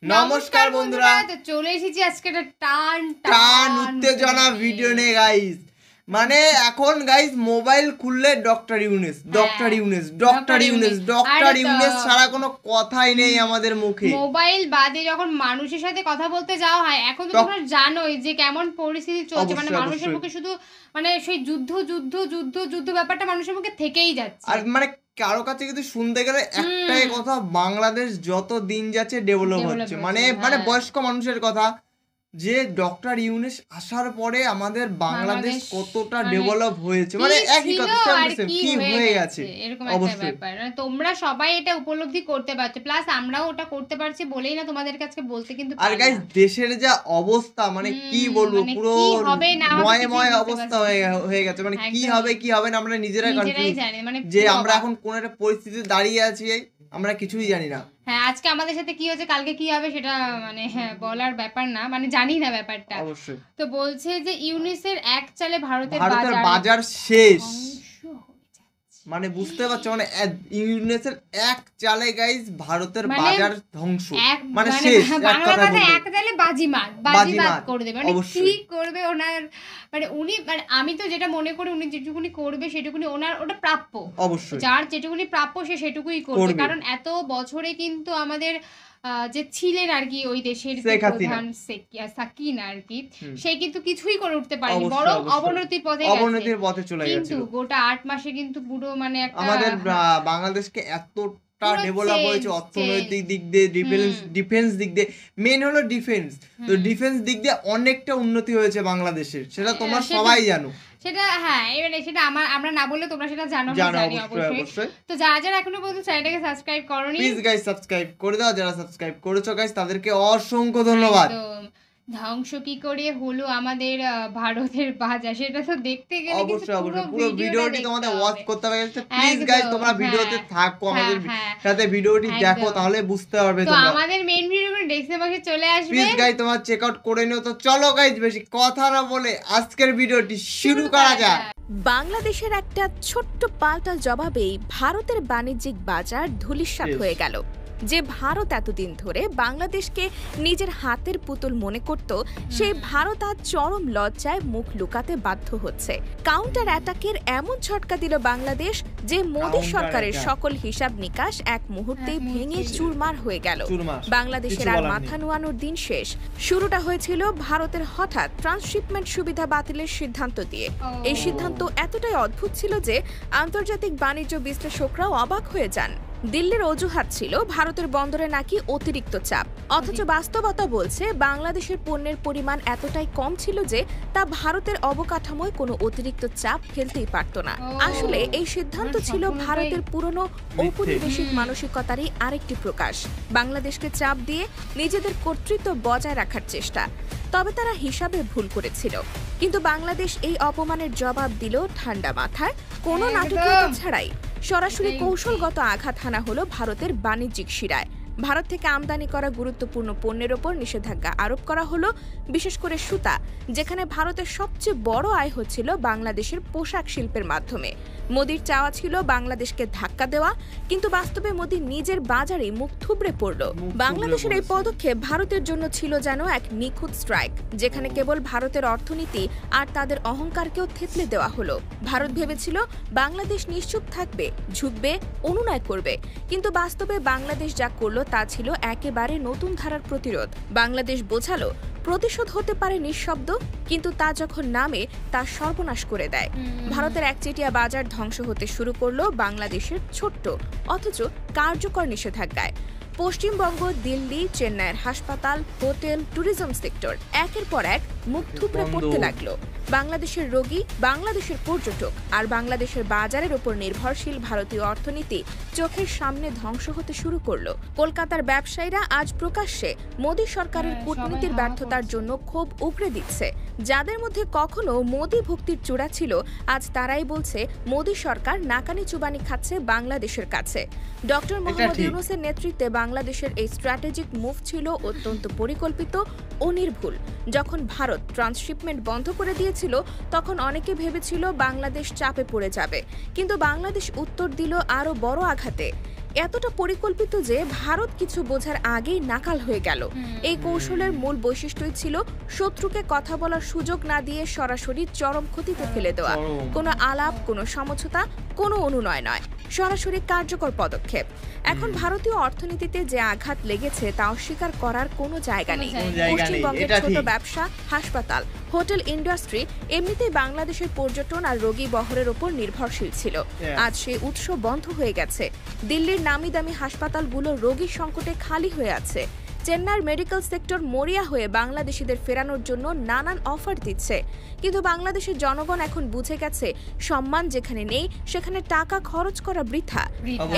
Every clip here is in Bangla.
নমস্কার বন্ধুরা, তো চলে এসেছি আজকে একটা টান টান উত্তেজনা ভিডিও নিয়ে গাইস। মানে এখন গাইস মোবাইল খুললে ডক্টর ইউনুস ছাড়া কোনো কথাই নেই আমাদের মুখে। মোবাইল বাদে যখন মানুষের সাথে কথা বলতে যাওয়া হয়, এখন তো তোমরা জানোই যে কেমন পরিস্থিতি চলছে। মানে মানুষের মুখে শুধু মানে সেই যুদ্ধ যুদ্ধ যুদ্ধ যুদ্ধ ব্যাপারটা মানুষের মুখে থেকেই যাচ্ছে। আর মানে কারো কাছে কিন্তু শুনতে গেলে একটাই কথা, বাংলাদেশ যত দিন যাচ্ছে ডেভেলপ হচ্ছে। মানে বয়স্ক মানুষের কথা, যে ডক্টর ইউনুস আসার পরে আমাদের বাংলাদেশ কতটা ডেভেলপ হয়েছে, মানে একই কথা কি হয়ে গেছে এরকম একটা ব্যাপার। তোমরা সবাই এটা উপলব্ধি করতে পারছো, প্লাস আমরাও ওটা করতে পারছি বলেই না তোমাদের কাছে বলতে। কিন্তু আর গাইস দেশের যা অবস্থা, মানে কি বলবো, পুরো ময় অবস্থা হয়ে গেছে। মানে কি হবে না আমরা নিজেরাই কনফিউজ, মানে যে আমরা এখন কোন একটা পরিস্থিতিতে দাঁড়িয়ে আছি আমরা কিছুই জানি না। হ্যাঁ, আজকে আমাদের সাথে কি হচ্ছে, কালকে কি হবে সেটা মানে বলার ব্যাপার না, মানে জানি না ব্যাপারটা। অবশ্যই। তো বলছে যে ইউনিসের এক চালে ভারতের বাজার শেষ, মানে বুঝতে পারছো, মানে ইউনিসের এক চালে গাইস ভারতের বাজার ধ্বংস, মানে শেষ। এক চালে বাজিমাত করে দেবে। মানে কি করবে ওনার, মানে উনি, মানে আমি তো যেটা মনে করি উনি যেটুকুনি করবে সেটুকুনি ওনার ওটা প্রাপ্য। অবশ্যই, যার যেটুকুনি প্রাপ্য সে সেটুকুই করবে। কারণ এত বছরে কিন্তু আমাদের যে ছিলেন আর কি ওই দেশের প্রধান সাকিনা আর কি, সে কিন্তু কিছুই করে উঠতে পারেনি, বরং অবনতির পথে চলে গেছে। কিন্তু গোটা 8 মাসে কিন্তু পুরো মানে আমাদের বাংলাদেশকে এতটা ডেভেলপ হয়েছে, অর্থনৈতিক দিক দিয়ে, ডিফেন্স দিক দিয়ে, মেন হলো ডিফেন্স। তো ডিফেন্স দিক দিয়ে অনেকটা উন্নতি হয়েছে বাংলাদেশের, সেটা তোমরা সবাই জানো। সেটা হ্যাঁ, এবারে সেটা আমরা না বললে তোমরা সেটা জানো অবশ্যই। তো যারা এখনো পর্যন্ত চ্যানেলটাকে সাবস্ক্রাইব করোনি, প্লিজ গাইস সাবস্ক্রাইব করে দাও। যারা সাবস্ক্রাইব করেছো গাইস তাদেরকে অসংখ্য ধন্যবাদ। ধ্বংস কি করে হলো আমাদের ভারতের বাজার, সেটা তো দেখতে গেলে অবশ্যই পুরো ভিডিওটি তোমাদের ওয়াচ করতে হবে। প্লিজ গাইস তোমরা ভিডিওতে থাকো, আমাদের সাথে ভিডিওটি দেখো, তাহলে বুঝতে পারবে তোমরা। তো আমাদের মেইন ভিডিও ডেসক্রিপশন বক্সে চলে আসবে, প্লিজ গাইস তোমরা চেক আউট করে নিও। তো চলো গাইস বেশি কথা না বলে আজকের ভিডিওটি শুরু করা যাক। বাংলাদেশের একটা ছোট্ট পাল্টা জবাবেই ভারতের বাণিজ্যিক বাজার ধূলিসাৎ হয়ে গেল। যে ভারত এতদিন ধরে বাংলাদেশকে নিজের হাতের পুতুল মনে করত, সেই ভারত আজ চরম লজ্জায় মুখ লুকাতে বাধ্য হচ্ছে। কাউন্টার অ্যাটাকের এমন ঝটকা দিল বাংলাদেশ যে মোদী সরকারের সকল হিসাব নিকাশ এক মুহূর্তেই ভেঙে চুরমার হয়ে গেল। বাংলাদেশের আর মাথা নোয়ানোর দিন শেষ। শুরুটা হয়েছিল ভারতের হঠাৎ ট্রান্সশিপমেন্ট সুবিধা বাতিলের সিদ্ধান্ত দিয়ে। এই সিদ্ধান্ত এতটাই অদ্ভুত ছিল যে আন্তর্জাতিক বাণিজ্য বিশ্লেষকরাও অবাক হয়ে যান। দিল্লির অজুহাত ছিল ভারতের বন্দরে নাকি অতিরিক্ত চাপ, অথচ বাস্তবতা বলছে বাংলাদেশের পণ্যের পরিমাণ এতটাই কম ছিল যে তা ভারতের অবকাঠামোয় কোনো অতিরিক্ত চাপ ফেলতেই পারত না। আসলে এই সিদ্ধান্ত ছিল ভারতের পুরনো ঔপনিবেশিক মানসিকতারই আরেকটি প্রকাশ, বাংলাদেশকে চাপ দিয়ে নিজেদের কর্তৃত্ব বজায় রাখার চেষ্টা। তবে তারা হিসাবে ভুল করেছিল, কিন্তু বাংলাদেশ এই অপমানের জবাব দিল ঠান্ডা মাথায়, কোনো নাটকীয়তা ছাড়াই। সরাসরি কৌশলগত আঘাত হানা হলো ভারতের বাণিজ্যিক শিরায়। ভারত থেকে আমদানি করা গুরুত্বপূর্ণ পণ্যের ওপর নিষেধাজ্ঞা আরোপ করা হলো, বিশেষ করে সুতা, যেখানে ভারতের সবচেয়ে বড় আয় হচ্ছিল বাংলাদেশের পোশাক শিল্পের মাধ্যমে। মোদির চাওয়া ছিল বাংলাদেশকে ধাক্কা দেওয়া, কিন্তু বাস্তবে মোদি নিজের বাজারে মুখ থুবড়ে পড়ল। বাংলাদেশের এই পদক্ষেপ ভারতের জন্য ছিল যেন এক নিখুঁত স্ট্রাইক, যেখানে কেবল ভারতের অর্থনীতি আর তাদের অহংকারকেও থেতলে দেওয়া হলো। ভারত ভেবেছিল বাংলাদেশ নিশ্চুপ থাকবে, ঝুঁকবে, অনুনয় করবে, কিন্তু বাস্তবে বাংলাদেশ যা করলো তা ছিল একেবারে নতুন ধারার প্রতিরোধ। বাংলাদেশ বোঝালো প্রতিশোধ হতে পারে নিঃশব্দ, কিন্তু তা যখন নামে তা সর্বনাশ করে দেয়। ভারতের একচেটিয়া বাজার ধ্বংস হতে শুরু করলো বাংলাদেশের ছোট্ট অথচ কার্যকর নিষেধাজ্ঞায়। পশ্চিমবঙ্গ, দিল্লি, চেন্নাইয়ের হাসপাতাল, হোটেল, ট্যুরিজম সেক্টর একের পর এক মুখ থুবড়ে পড়তে লাগলো। বাংলাদেশের রোগী, বাংলাদেশের পর্যটক আর বাংলাদেশের বাজারের ওপর নির্ভরশীল ভারতীয় অর্থনীতি চোখের সামনে ধ্বংস হতে শুরু করলো। কলকাতার ব্যবসায়ীরা আজ প্রকাশ্যে মোদী সরকারের কূটনীতির ব্যর্থতার জন্য ক্ষোভ উগরে দিচ্ছে। যাদের মধ্যে কখনো মোদী ভক্তির চূড়া ছিল, আজ তারাই বলছে মোদী সরকার নাকানি চুবানি খাচ্ছে বাংলাদেশের কাছে। ডক্টর মোহাম্মদ ইউনূসের নেতৃত্বে বাংলাদেশের এই স্ট্র্যাটেজিক মুভ ছিল অত্যন্ত পরিকল্পিত ও নির্ভুল। যখন ভারত ট্রান্সশিপমেন্ট বন্ধ করে দিয়েছিল, তখন অনেকে ভেবেছিল বাংলাদেশ চাপে পড়ে যাবে, কিন্তু বাংলাদেশ উত্তর দিল আরও বড় আঘাতে। এতটা পরিকল্পিত যে ভারত কিছু বোঝার আগেই নাকাল হয়ে গেল। এই কৌশলের মূল বৈশিষ্ট্যই ছিল শত্রুকে কথা বলার সুযোগ না দিয়ে সরাসরি চরম ক্ষতিতে ফেলে দেওয়া। কোনো আলাপ, কোনো সমঝোতা, কোনো অনুনয় নয়, সরাসরি কার্যকর পদক্ষেপ। এখন ভারতীয় অর্থনীতিতে যে আঘাত লেগেছে তা অস্বীকার করার কোনো জায়গা নেই। পশ্চিমবঙ্গের ছোট ব্যবসা, হাসপাতাল, হোটেল ইন্ডাস্ট্রি এমনিতেই বাংলাদেশের পর্যটন আর রোগী বহরের উপর নির্ভরশীল ছিল। আজ সেই উৎস বন্ধ হয়ে গেছে। দিল্লির নামি দামি হাসপাতালগুলো রোগীর সংকটে খালি হয়ে আছে। চেন্নাইয়ের মেডিকেল সেক্টর মরিয়া হয়ে বাংলাদেশিদের ফেরানোর জন্য নানান অফার দিচ্ছে। কিন্তু বাংলাদেশের জনগণ এখন বুঝে গেছে সম্মান যেখানে নেই সেখানে টাকা খরচ করা বৃথা।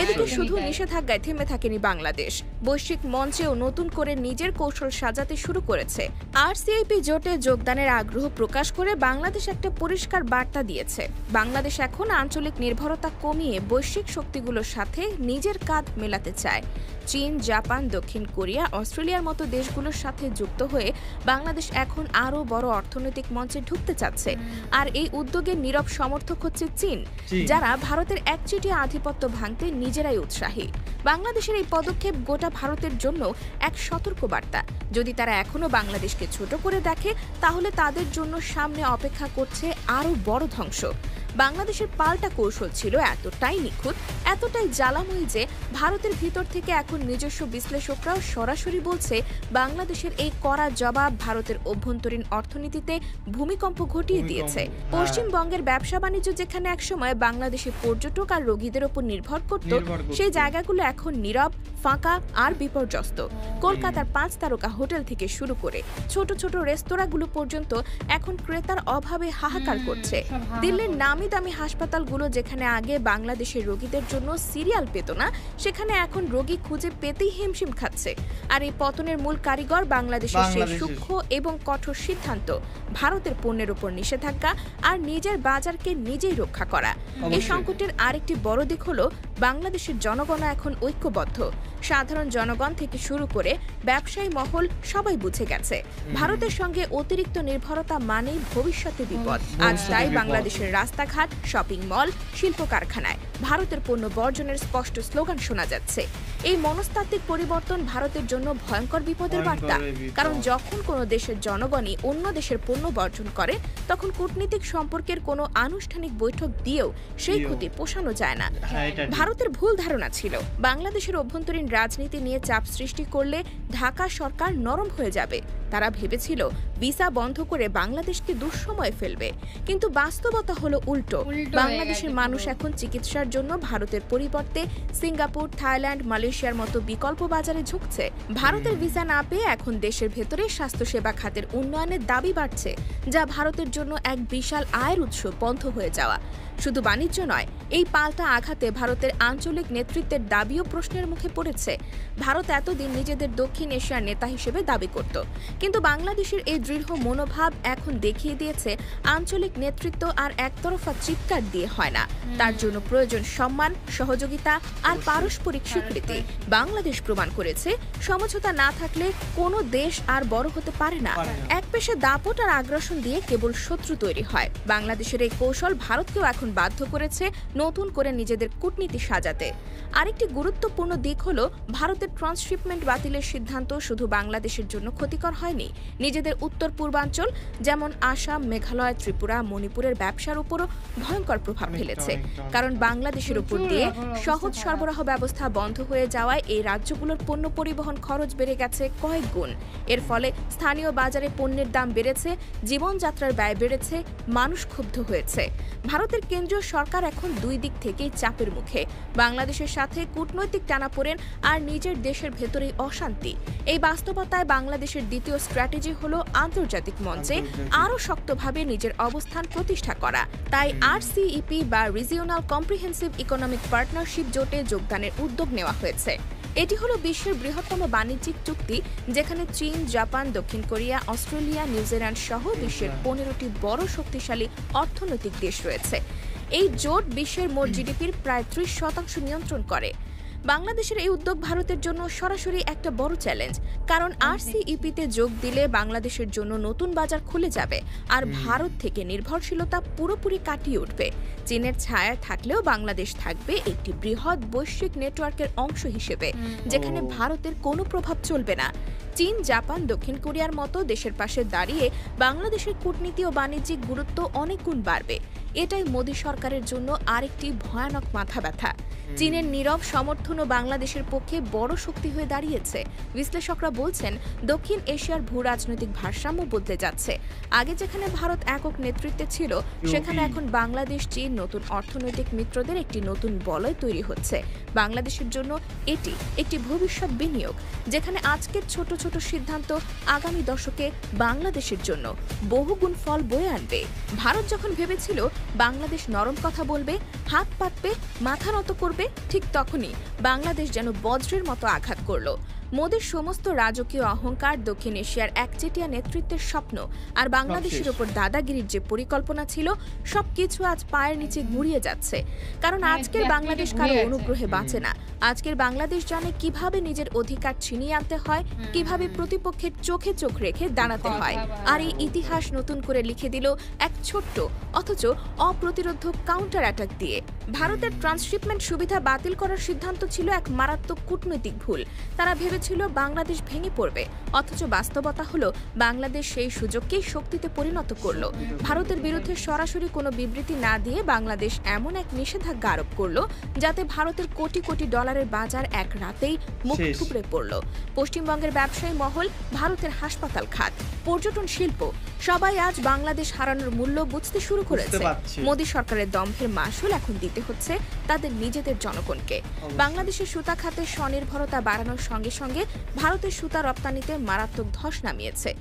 এদিকে শুধু নিষেধাজ্ঞায় থেমে থাকেনি বাংলাদেশ, বৈশ্বিক মঞ্চেও নতুন করে নিজের কৌশল সাজাতে শুরু করেছে। RCEP জোটে যোগদানের আগ্রহ প্রকাশ করে বাংলাদেশ একটা পরিষ্কার বার্তা দিয়েছে। বাংলাদেশ এখন আঞ্চলিক নির্ভরতা কমিয়ে বৈশ্বিক শক্তিগুলোর সাথে নিজের কাঁধ মেলাতে চায়। চীন, জাপান, দক্ষিণ কোরিয়া, অস্ট্রেলিয়ার মতো দেশগুলোর সাথে যুক্ত হয়ে বাংলাদেশ এখন আরো বড় অর্থনৈতিক মঞ্চে ঢুকতে চাচ্ছে। আর এই উদ্যোগের নীরব সমর্থক হচ্ছে চীন, যারা ভারতের একচেটিয়া আধিপত্য ভাঙতে নিজেরাই উৎসাহী। বাংলাদেশের এই পদক্ষেপ গোটা ভারতের জন্য এক সতর্ক বার্তা। যদি তারা এখনো বাংলাদেশকে ছোট করে দেখে তাহলে তাদের জন্য সামনে অপেক্ষা করছে আরো বড় ধ্বংস। বাংলাদেশের পাল্টা কৌশল ছিল এতটাই নিখুঁত, এতটাই জ্বালাময়ী যে ভারতের ভিতর থেকে এখন নিজস্ব বিশ্লেষকরাও সরাসরি বলছে বাংলাদেশের এই কড়া জবাব ভারতের অভ্যন্তরীণ অর্থনীতিতে ভূমিকম্প ঘটিয়ে দিয়েছে। পশ্চিমবঙ্গের ব্যবসা বাণিজ্য যেখানে একসময় বাংলাদেশের পর্যটক আর রোগীদের উপর নির্ভর করত, সেই জায়গাগুলো এখন নীরব, ফাঁকা আর বিপর্যস্ত। কলকাতার 5 তারকা হোটেল থেকে শুরু করে ছোট ছোট রেস্তোরাঁগুলো পর্যন্ত এখন ক্রেতার অভাবে হাহাকার করছে। দিল্লির নামি দামি হাসপাতালগুলো যেখানে আগে বাংলাদেশের রোগীদের জন্য সিরিয়াল পেত না, সেখানে এখন রোগী খুঁজে পেতেই হিমশিম খাচ্ছে। আর এই পতনের মূল কারিগর বাংলাদেশের সেই সূক্ষ্ম এবং কঠোর সিদ্ধান্ত, ভারতের পণ্যের উপর নিষেধাজ্ঞা আর নিজের বাজারকে নিজেই রক্ষা করা। এই সংকটের আরেকটি বড় দিক হলো বাংলাদেশের জনগণ এখন ঐক্যবদ্ধ। সাধারণ জনগণ থেকে শুরু করে ব্যবসায়ী মহল সবাই বুঝে গেছে ভারতের সঙ্গে অতিরিক্ত নির্ভরতা মানেই ভবিষ্যতে বিপদ। আজ তাই বাংলাদেশের রাস্তাঘাট, শপিং মল, শিল্প কারখানায় ভারতের পণ্য বর্জনের স্পষ্ট স্লোগান শোনা যাচ্ছে। এই মনস্তাত্ত্বিক পরিবর্তন ভারতের জন্য ভয়ঙ্কর বিপদের বার্তা। কারণ যখন কোনো দেশের জনগণই অন্য দেশের পণ্য বর্জন করে তখন কূটনীতিক সম্পর্কের কোনো আনুষ্ঠানিক বৈঠক দিয়েও সেই ক্ষতি পোষানো যায় না। ভারতের ভুল ধারণা ছিল বাংলাদেশের অভ্যন্তরীণ রাজনীতি নিয়ে চাপ সৃষ্টি করলে ঢাকা সরকার নরম হয়ে যাবে। তারা ভেবেছিল ভিসা বন্ধ করে বাংলাদেশকে দুঃসময়ে ফেলবে, কিন্তু বাস্তবতা হলো উল্টো। বাংলাদেশের মানুষ এখন চিকিৎসার জন্য ভারতের পরিবর্তে সিঙ্গাপুর, থাইল্যান্ড, মালয়েশিয়ার মতো বিকল্প বাজারে ঝুঁকছে। ভারতের ভিসা না পেয়ে এখন দেশের ভেতরে স্বাস্থ্যসেবা খাতের উন্নয়নের দাবি বাড়ছে, যা ভারতের জন্য এক বিশাল আয়ের উৎস বন্ধ হয়ে যাওয়া। শুধু বাণিজ্য নয়, এই পাল্টা আঘাতে ভারতের আঞ্চলিক নেতৃত্বের দাবিও প্রশ্নের মুখে পড়েছে। ভারত এতদিন নিজেদের দক্ষিণ এশিয়ার নেতা হিসেবে দাবি করত, কিন্তু বাংলাদেশের এই দৃঢ় মনোভাব এখন দেখিয়ে দিয়েছে আঞ্চলিক নেতৃত্ব আর একতরফা চিৎকার দিয়ে হয় না। তার জন্য প্রয়োজন সম্মান, সহযোগিতা আর পারস্পরিক স্বীকৃতি। বাংলাদেশ প্রমাণ করেছে সমঝোতা না থাকলে কোনো দেশ আর বড় হতে পারে না। এক পেশে দাপট আর আগ্রাসন দিয়ে কেবল শত্রু তৈরি হয়। বাংলাদেশের এই কৌশল ভারতকেও এখন বাধ্য করেছে নতুন করে নিজেদের কূটনীতি সাজাতে। আরেকটি গুরুত্বপূর্ণ দিক হলো ভারতের ট্রান্সশিপমেন্ট বাতিলের সিদ্ধান্ত শুধু বাংলাদেশের জন্য ক্ষতিকর হয়নি, নিজেদের উত্তর পূর্বাঞ্চল যেমন আসাম, মেঘালয়, ত্রিপুরা, মণিপুরের ব্যবসার উপরও ভয়ঙ্কর প্রভাব ফেলেছে। কারণ বাংলাদেশের উপর দিয়ে সহজ সরবরাহ ব্যবস্থা বন্ধ হয়ে যাওয়ায় এই রাজ্যগুলোর পণ্য পরিবহন খরচ বেড়ে গেছে কয়েক গুণ। এর ফলে স্থানীয় বাজারে পণ্যের দাম বেড়েছে, জীবনযাত্রার ব্যয় বেড়েছে, মানুষ ক্ষুব্ধ হয়েছে। ভারতের কেন্দ্রীয় সরকার এখন দুই দিক থেকেই চাপের মুখে। বাংলাদেশের সাথে কূটনৈতিক টানাপোড়েন আর নিজের দেশের ভেতরেই অশান্তি। এই বাস্তবতায় বাংলাদেশের দ্বিতীয় স্ট্র্যাটেজি হলো আন্তর্জাতিক মঞ্চে আরও শক্তভাবে নিজের অবস্থান প্রতিষ্ঠা করা। তাই RCEP বা রিজিওনাল কম্প্রিহেন্সিভ ইকোনমিক পার্টনারশিপ জোটে যোগদানের উদ্যোগ নেওয়া হয়েছে। এটি হলো বিশ্বের বৃহত্তম বাণিজ্যিক চুক্তি, যেখানে চীন, জাপান, দক্ষিণ কোরিয়া, অস্ট্রেলিয়া, নিউজিল্যান্ড সহ বিশ্বের 15টি বড় শক্তিশালী অর্থনৈতিক দেশ রয়েছে। এই জোট বিশ্বের মোট GDPর প্রায় 30% নিয়ন্ত্রণ করে। বাংলাদেশের এই উদ্যোগ ভারতের জন্য সরাসরি একটা বড় চ্যালেঞ্জ, কারণ RCEP-তে যোগ দিলে বাংলাদেশের জন্য নতুন বাজার খুলে যাবে আর ভারত থেকে নির্ভরশীলতা পুরোপুরি কাটিয়ে উঠবে। চীনের ছায়া থাকলেও বাংলাদেশ থাকবে একটি বৃহৎ বৈশ্বিক নেটওয়ার্কের অংশ হিসেবে, যেখানে ভারতের কোনো প্রভাব চলবে না। চীন, জাপান, দক্ষিণ কোরিয়ার মতো দেশের পাশে দাঁড়িয়ে বাংলাদেশের কূটনীতি ও বাণিজ্যিক গুরুত্ব অনেক গুণ বাড়বে। এটাই মোদী সরকারের জন্য আরেকটি ভয়ানক মাথা ব্যথা। চীনের নীরব সমর্থনও বাংলাদেশের পক্ষে বড় শক্তি হয়ে দাঁড়িয়েছে। বিশ্লেষকরা বলছেন, দক্ষিণ এশিয়ার ভূ রাজনৈতিক ভারসাম্য বদলে যাচ্ছে। আগে যেখানে ভারত একক নেতৃত্বে ছিল, সেখানে এখন বাংলাদেশ, চীন নতুন অর্থনৈতিক মিত্রদের একটি নতুন বলয় তৈরি হচ্ছে। বাংলাদেশের জন্য এটি একটি ভবিষ্যৎ বিনিয়োগ, যেখানে আজকের ছোট ছোট সিদ্ধান্ত আগামী দশকে বাংলাদেশের জন্য বহুগুণ ফল বয়ে আনবে। ভারত যখন ভেবেছিল বাংলাদেশ নরম কথা বলবে, হাত পাতবে, মাথা নত করবে, ঠিক তখনই বাংলাদেশ যেন বজ্রের মতো আঘাত করল। মোদির সমস্ত রাজকীয় অহংকার, দক্ষিণ এশিয়ার একচেটিয়া নেতৃত্বের স্বপ্ন আর বাংলাদেশের ওপর দাদাগিরির যে পরিকল্পনা ছিল, সবকিছু আজ পায়ের নিচে গুঁড়িয়ে যাচ্ছে। কারণ আজকের বাংলাদেশ কারো অনুগ্রহে বাঁচে না। আজকের বাংলাদেশ জানে কিভাবে নিজের অধিকার ছিনিয়ে আনতে হয়, কিভাবে প্রতিপক্ষের চোখে চোখ রেখে দাঁড়াতে হয়। আর এই ইতিহাস নতুন করে লিখে দিল এক ছোট্ট অথচ অপ্রতিরোধ কাউন্টার অ্যাটাক দিয়ে। ভারতের ট্রান্সশিপমেন্ট সুবিধা বাতিল করার সিদ্ধান্ত ছিল এক মারাত্মক কূটনৈতিক ভুল। তারা ভেবেছিল বাংলাদেশ ভেঙে পড়বে, অথচ বাস্তবতা হলো বাংলাদেশ সেই সুযোগকেই শক্তিতে পরিণত করলো। ভারতের বিরুদ্ধে সরাসরি কোনো বিবৃতি না দিয়ে বাংলাদেশ এমন এক নিষেধাজ্ঞা আরোপ করলো, যাতে ভারতের কোটি কোটি ডলারের বাজার এক রাতেই মুখ থুবড়ে পড়ল। পশ্চিমবঙ্গের ব্যবসায়ী মহল, ভারতের হাসপাতাল খাত, পর্যটন শিল্প সবাই আজ বাংলাদেশ হারানোর মূল্য বুঝতে শুরু করেছে। মোদী সরকারের দম্ভের মাসুল এখন দিতে হচ্ছে তাদের নিজেদের জনগণকে। বাংলাদেশের সুতা খাতে স্বনির্ভরতা বাড়ানোর সঙ্গে সঙ্গে ভারতের সুতা রপ্তানিতে মারাত্মক ধস নামিয়েছে।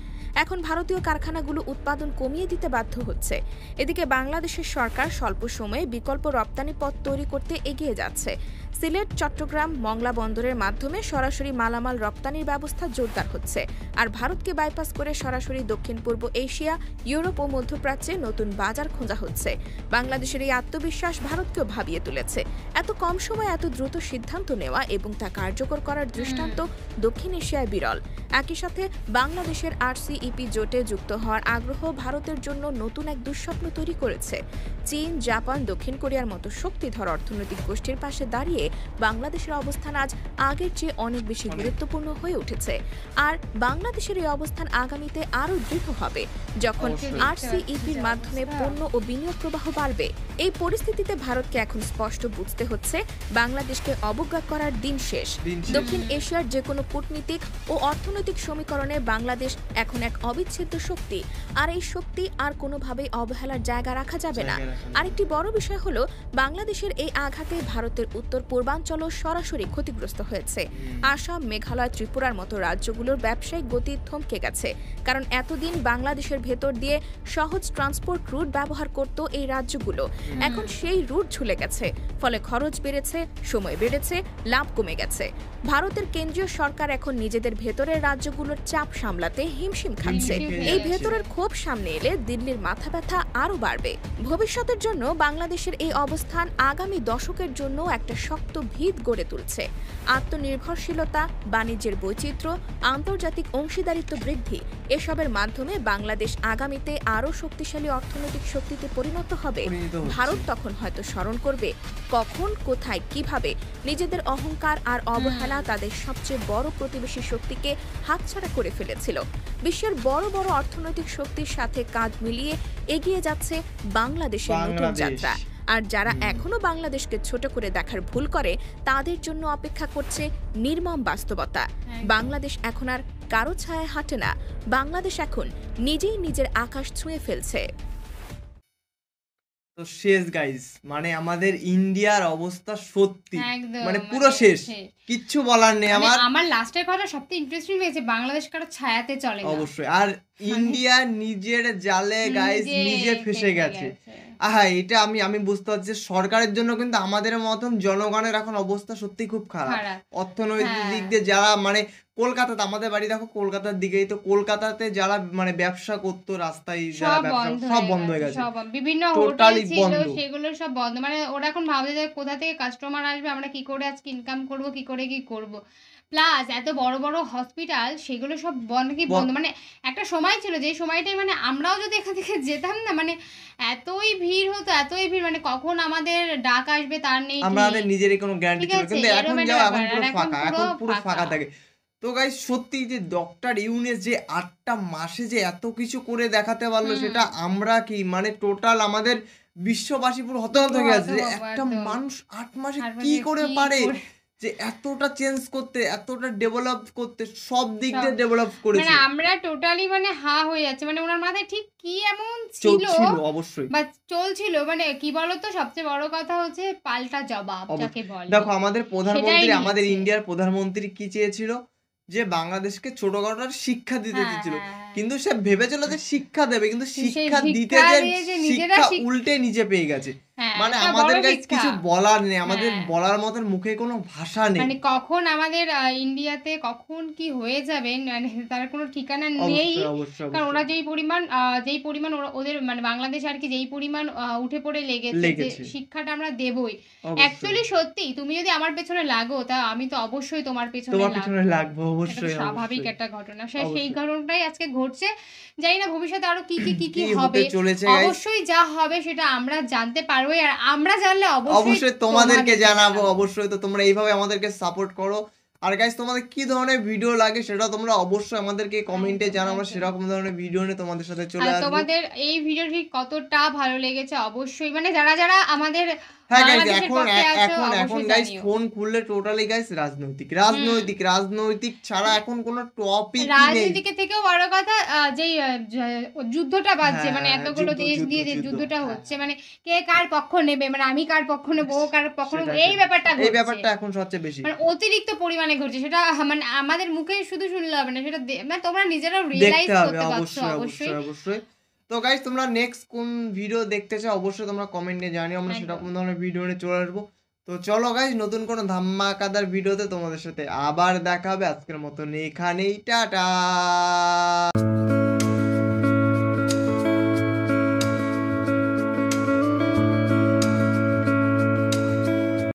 এখন ভারতীয় কারখানাগুলো উৎপাদন কমিয়ে দিতে বাধ্য হচ্ছে। এদিকে বাংলাদেশের সরকার স্বল্প সময়ে বিকল্প রপ্তানি পথ তৈরি করতে এগিয়ে যাচ্ছে। সিলেট, চট্টগ্রাম, মংলা বন্দরের মাধ্যমে সরাসরি মালামাল রপ্তানির ব্যবস্থা জোরদার হচ্ছে। আর ভারতকে বাইপাস করে সরাসরি দক্ষিণ পূর্ব এশিয়া, ইউরোপ ও মধ্যপ্রাচ্যে নতুন বাজার খোঁজা হচ্ছে। বাংলাদেশের এই আত্মবিশ্বাস ভারতকেও ভাবিয়ে তুলেছে। এত কম সময়ে এত দ্রুত সিদ্ধান্ত নেওয়া এবং তা কার্যকর করার দৃষ্টান্ত দক্ষিণ এশিয়ায় বিরল। একই সাথে বাংলাদেশের RCEP জোটে যুক্ত হওয়ার আগ্রহ ভারতের জন্য নতুন এক দুঃস্বপ্ন তৈরি করেছে। চীন, জাপান, দক্ষিণ কোরিয়ার মতো শক্তিধর অর্থনৈতিক গোষ্ঠীর পাশে দাঁড়িয়ে বাংলাদেশের অবস্থান আজ আগের চেয়ে অনেক বেশি গুরুত্বপূর্ণ হয়ে উঠেছে। আর বাংলাদেশের এই অবস্থান আগামীতে আরও দৃঢ় হবে যখন RCEP-র মাধ্যমে পণ্য ও বিনিয়োগ প্রবাহ বাড়বে। এই পরিস্থিতিতে ভারতকে এখন স্পষ্ট বুঝতে হচ্ছে বাংলাদেশকে অবজ্ঞা করার দিন শেষ। দক্ষিণ এশিয়ার যে কোনো কূটনীতিক ও অর্থনৈতিক সমীকরণে বাংলাদেশ এখন এক অবিচ্ছেদ্য শক্তি, আর এই শক্তি আর কোনোভাবেই অবহেলার জায়গা রাখা যাবে না। আরেকটি বড় বিষয় হলো বাংলাদেশের এই আঘাতে ভারতের উত্তর পূর্বাঞ্চলও সরাসরি ক্ষতিগ্রস্ত হয়েছে। আসাম, মেঘালয়, ত্রিপুরার মতো রাজ্যগুলোর ব্যবসায়িক গতি থমকে গেছে, কারণ এতদিন বাংলাদেশের ভেতর দিয়ে সহজ ট্রান্সপোর্ট রুট ব্যবহার করত এই রাজ্যগুলো। এখন সেই রুট ঝুলে গেছে, ফলে খরচ বেড়েছে, সময় বেড়েছে, লাভ কমে গেছে। ভারতের কেন্দ্রীয় সরকার এখন নিজেদের ভেতরের রাজ্যগুলোর চাপ সামলাতে হিমশিম খাচ্ছে। এই ভেতরের ক্ষোভ সামনে এলে দিল্লির মাথা ব্যথা আরও বাড়বে। ভবিষ্যতের জন্য বাংলাদেশের এই অবস্থান আগামী দশকের জন্য একটা শক্ত ভিত গড়ে তুলছে। আত্মনির্ভরশীলতা, বাণিজ্যের বৈচিত্র্য, আন্তর্জাতিক অংশীদারিত্ব বৃদ্ধি, এসবের মাধ্যমে বাংলাদেশ আগামীতে আরও শক্তিশালী অর্থনৈতিক শক্তিতে পরিণত হবে। ভারত তখন হয়তো স্মরণ করবে কখন, কোথায়, কিভাবে নিজেদের অহংকার আর অবহেলা তাদের সবচেয়ে বড় প্রতিবেশী শক্তিকে হাতছাড়া করে ফেলেছিল। বিশ্বের বড় বড় অর্থনৈতিক শক্তির সাথে কাঁধ মিলিয়ে এগিয়ে যাচ্ছে বাংলাদেশের নতুন যাত্রা। আর যারা এখনো বাংলাদেশকে ছোট করে দেখার ভুল করে, তাদের জন্য অপেক্ষা করছে নির্মম বাস্তবতা। বাংলাদেশ এখন আর কারো ছায়ায় হাঁটে না। বাংলাদেশ এখন নিজেই নিজের আকাশ ছুঁয়ে ফেলছে। তো শেষ গাইস, মানে আমাদের ইন্ডিয়ার অবস্থা সত্যি মানে পুরো শেষ, কিচ্ছু বলার নেই। আমার লাস্টের কথা সবথেকে ইন্টারেস্টিং লেগেছে, বাংলাদেশ কারো ছায়াতে চলে না। অবশ্যই। আর ইন্ডিয়া নিজের জালে গাইস নিজে ফেসে গেছে। হ্যাঁ, এটা আমি বুঝতে পারছি যে সরকারের জন্য কিন্তু আমাদের মতন জনগণের এখন অবস্থা সত্যি খুব খারাপ। অর্থনৈতিক দিক দিয়ে যারা মানে কলকাতাতে, আমাদের বাড়ি দেখো কলকাতার দিকেই, তো কলকাতাতে যারা মানে ব্যবসা করতো রাস্তায়, যারা ব্যবসা সব বন্ধ হয়ে গেছে, বিভিন্ন হোটেল ছিল সেগুলো সব বন্ধ। মানে ওরা এখন ভাবছে যে কোথা থেকে কাস্টমার আসবে, আমরা কি করে আজকে ইনকাম করব, কি করে কি করব। প্লাস এত বড় বড় হসপিটাল সেগুলো সব বন্ধ। মানে একটা সময় ছিল যে সময়টাই মানে আমরাও যদি এখান থেকে যেতাম না, মানে এতই ভিড় হতো, এতই ভিড়, মানে কখন আমাদের ডাক আসবে তার নেই, আমাদের নিজেরই কোনো গ্যারান্টি ছিল। কিন্তু এখন যাও, এখন পুরো ফাঁকা, এখন পুরো ফাঁকা থাকে। তো গাইস সত্যি যে ডক্টর ইউনূস যে 8টা মাসে যে এত কিছু করে দেখাতে পারলো, সেটা আমরা কি মানে টোটাল আমাদের বিশ্ববাসী পুরো হতবাক হয়ে গেছে যে একটা মানুষ 8 মাসে কি করে পারে যে এতটা চেঞ্জ করতে, এতটা ডেভেলপ করতে, সব দিক দিয়ে ডেভেলপ করেছে। মানে আমরা টোটালি মানে হা হয়ে যাচ্ছে। মানে ওনার মাথায় ঠিক কি এমন ছিল অবশ্যই বা চলছিল, মানে কি বলতো, সবচেয়ে বড় কথা হচ্ছে পাল্টা জবাব যাকে বলে। দেখো আমাদের প্রধানমন্ত্রী, আমাদের ইন্ডিয়ার প্রধানমন্ত্রী কি চেয়েছিল, যে বাংলাদেশকে ছোটখাটো শিক্ষা দিতে চেয়েছিল, কিন্তু সে ভেবেছিল যে শিক্ষা দেবে, কিন্তু শিক্ষা দিতে যে শিক্ষা উল্টে নিচে পেয়ে গেছে। মানে আমাদের কাছে কিছু বলার নেই, আমাদের বলার মতন মুখে কোনো ভাষা নেই। মানে কখন আমাদের ইন্ডিয়াতে কখন কি হয়ে যাবে মানে তার কোনো ঠিকানা নেই। কারণ ওরা যেই পরিমাণ ওদের মানে বাংলাদেশ আর কি যেই পরিমাণ উঠে পড়ে লেগেছে যে শিক্ষাটা আমরা দেবই। অ্যাকচুয়ালি সত্যি তুমি যদি আমার পেছনে লাগো, তা আমি তো অবশ্যই তোমার পেছনে লাগবো, অবশ্যই স্বাভাবিক একটা ঘটনা। সেই ঘটনাটাই আজকে ঘটছে। জানি না ভবিষ্যতে আরো কি হবে, অবশ্যই যা হবে সেটা আমরা জানতে পারবো, আর আমরা জানলে অবশ্যই তোমাদেরকে জানাবো। অবশ্যই, তো তোমরা এইভাবে আমাদেরকে সাপোর্ট করো। আর গাইস তোমাদের কি ধরনের ভিডিও লাগে সেটা তোমরা অবশ্যই আমাদেরকে কমেন্টে জানাবো, সেরকম ধরনের ভিডিও নিয়ে তোমাদের সাথে চলে আসবো। তোমাদের এই ভিডিওটি কতটা ভালো লেগেছে অবশ্যই, মানে যারা আমাদের হ্যাঁ গাইস, এখন গাইস ফোন খুললে টোটালি গাইস রাজনৈতিক ছাড়া এখন কোনো টপিক নেই। রাজনীতিকে থেকেও বড় কথা যেই যুদ্ধটা বাজছে, মানে এতগুলো দেশ দিয়ে যে যুদ্ধটা হচ্ছে, মানে কে কার পক্ষ নেবে, মানে আমি কার পক্ষ নেব, ও কার পক্ষ নেব, এই ব্যাপারটা এখন সবচেয়ে বেশি মানে অতিরিক্ত পরিমাণে ঘটছে। সেটা মানে আমাদের মুখে শুধু শুনলে হবে না, সেটা মানে তোমরা নিজেরাও রিয়েলাইজ করতে পারছো। অবশ্যই। তো গাইস তোমরা নেক্সট কোন ভিডিও দেখতে চাও অবশ্যই তোমরা কমেন্টে জানিও, আমরা সেরকম ধরনের ভিডিও নিয়ে চলে আসবো। তো চলো গাইস, নতুন কোনো ধামাকাদার ভিডিওতে তোমাদের সাথে আবার দেখা হবে। আজকের মতন এখানেই, টাটা।